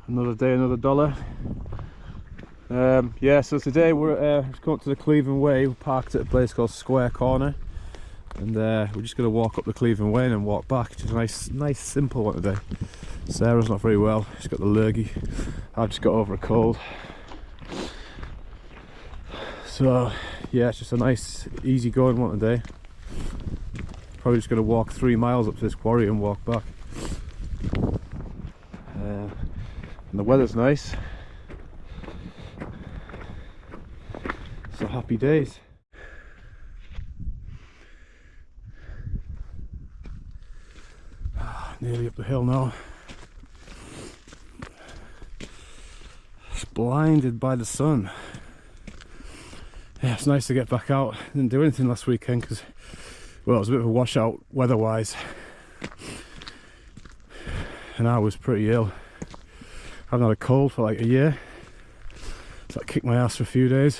Another day, another dollar. Yeah, so today we're just going up to the Cleveland Way. We're parked at a place called Square Corner, and we're just going to walk up the Cleveland Way and then walk back. Just a nice simple one today. Sarah's not very well, she's got the lurgy. I've just got over a cold. So yeah, it's just a nice easy going one today. Probably just going to walk 3 miles up to this quarry and walk back. And the weather's nice, so happy days. Nearly up the hill now. Just blinded by the sun. Yeah, it's nice to get back out. Didn't do anything last weekend because, well, it was a bit of a washout weather-wise, and I was pretty ill. I haven't had a cold for like a year, so I kicked my ass for a few days.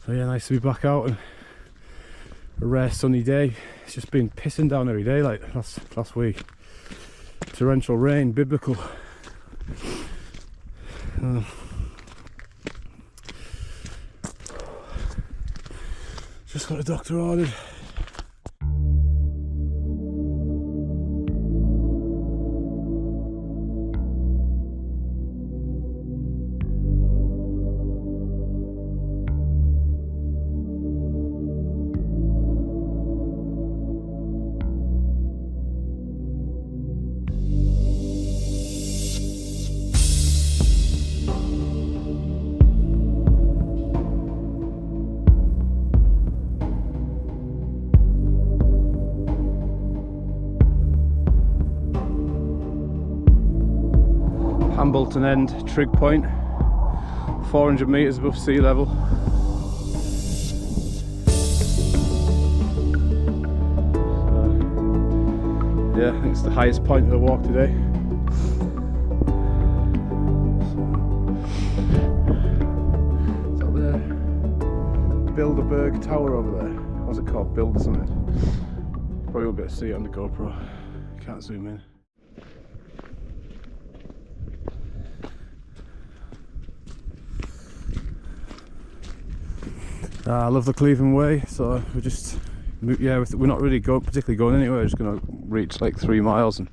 So yeah, nice to be back out and a rare sunny day. It's just been pissing down every day like last week. Torrential rain, biblical. Just got a doctor ordered. Hambleton End trig point, 400 metres above sea level. So, yeah, I think it's the highest point of the walk today. It's up there, Bilderberg Tower over there. What's it called? Build or something. Probably won't be able to see it on the GoPro. Can't zoom in. I love the Cleveland Way, so we're just, yeah, we're not really particularly going anywhere. We're just going to reach like 3 miles and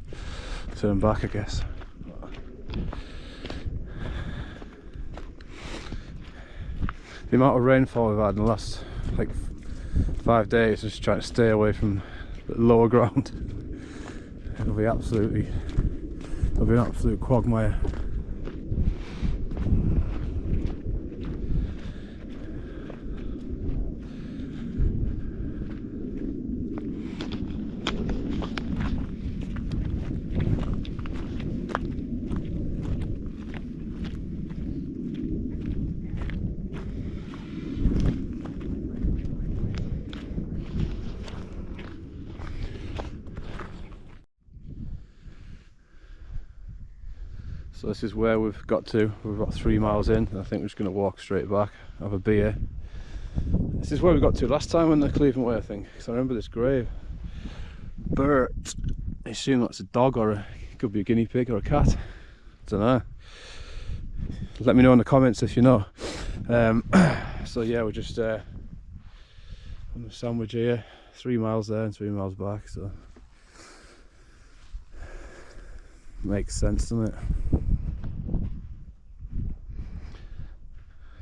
turn back, I guess. The amount of rainfall we've had in the last like 5 days, just trying to stay away from the lower ground. It'll be an absolute quagmire. So this is where we've got to. We're about 3 miles in, and I think we're just going to walk straight back, have a beer. This is where we got to last time on the Cleveland Way, I think. So I remember this grave. Bert. I assume that's a dog, or it could be a guinea pig or a cat. I don't know. Let me know in the comments if you know. So yeah, we're just on the sandwich here. 3 miles there and 3 miles back, so makes sense, doesn't it?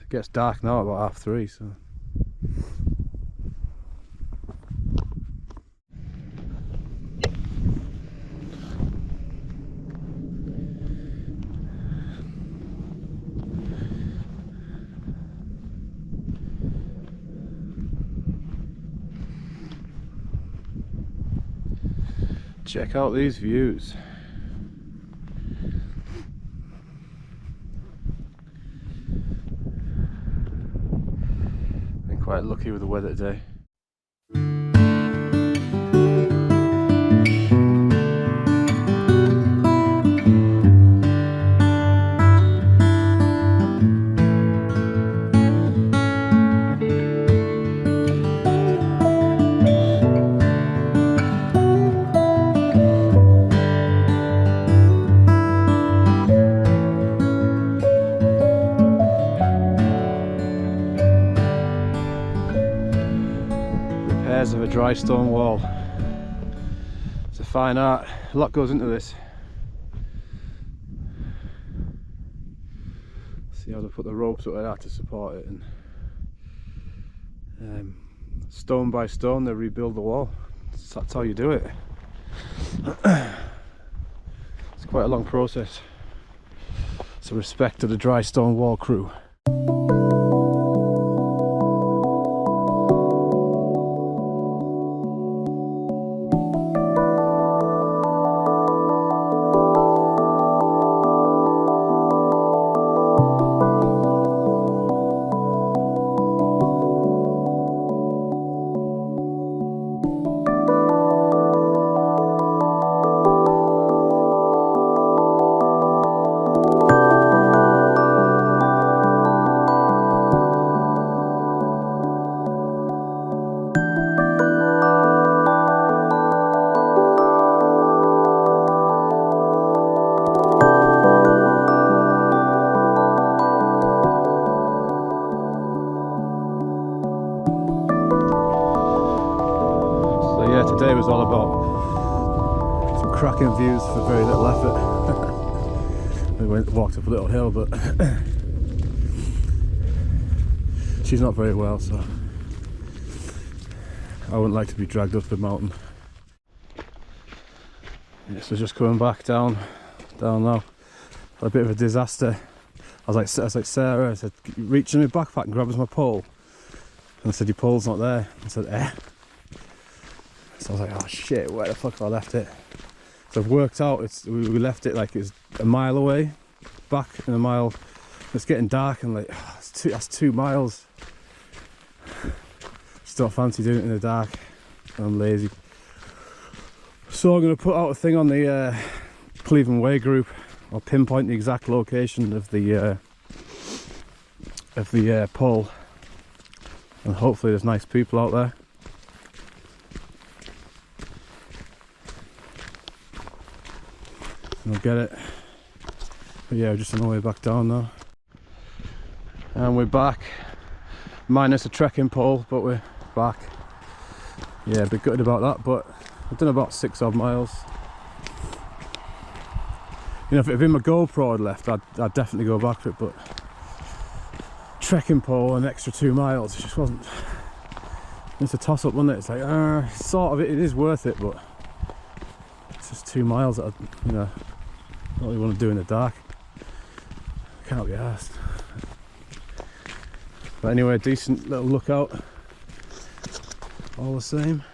It gets dark now about 3:30, so check out these views. Been quite lucky with the weather today. Pairs of a dry stone wall. It's a fine art. A lot goes into this. See how they put the ropes up like that to support it, and stone by stone they rebuild the wall. That's how you do it. It's quite a long process. So respect to the dry stone wall crew. Today was all about some cracking views for very little effort. We walked up a little hill, but she's not very well, so I wouldn't like to be dragged up the mountain. Yeah, so just coming back down now. Had a bit of a disaster. I was like Sarah, I said, reach in my backpack and grab us my pole. And I said, your pole's not there. I said, eh. So I was like, oh shit, where the fuck have I left it? So I've worked out, we left it like it's a mile away, back in a mile. It's getting dark and like, oh, that's 2 miles. Just don't fancy doing it in the dark. I'm lazy. So I'm going to put out a thing on the Cleveland Way group. I'll pinpoint the exact location of the pole. And hopefully there's nice people out there. We'll get it. But yeah, we're just on the way back down now. And we're back. Minus a trekking pole, but we're back. Yeah, a bit gutted about that, but I've done about 6 odd miles. You know, if it had been my GoPro I'd left, I'd definitely go back for it, but trekking pole an extra 2 miles, it just wasn't. It's a toss up, wasn't it? It's like, sort of, it is worth it, but it's just 2 miles that I, you know, don't really want to do in the dark. Can't be arsed. But anyway, decent little lookout all the same.